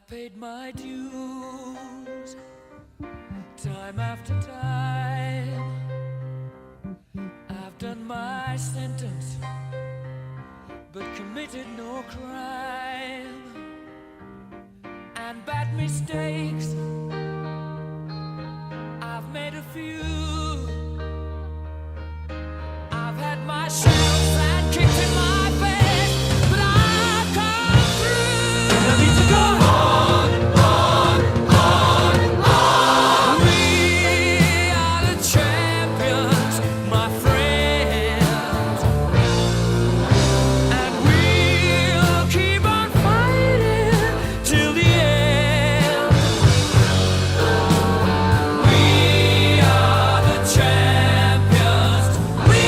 I've paid my dues time after time. I've done my sentence, but committed no crime. And bad mistakes, I've made a few. I've had my shells and kicks in my face, but I've come through. I need to go on, on, on, on. We are the champions, my friends, and we'll keep on fighting till the end. We are the champions. We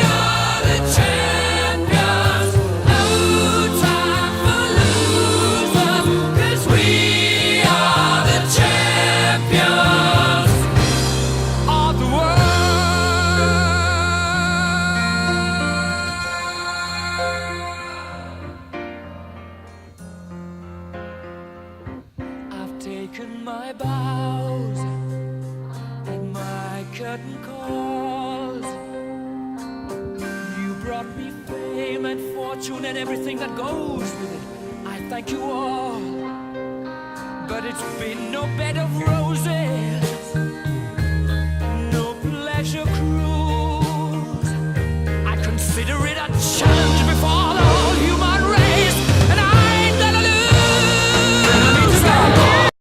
are the champions. No time for losers, 'cause we are the champions of the world. I've taken my bows and my curtain calls. You brought me fame and fortune and everything that goes with it. I thank you all, but it's been no bed of roses.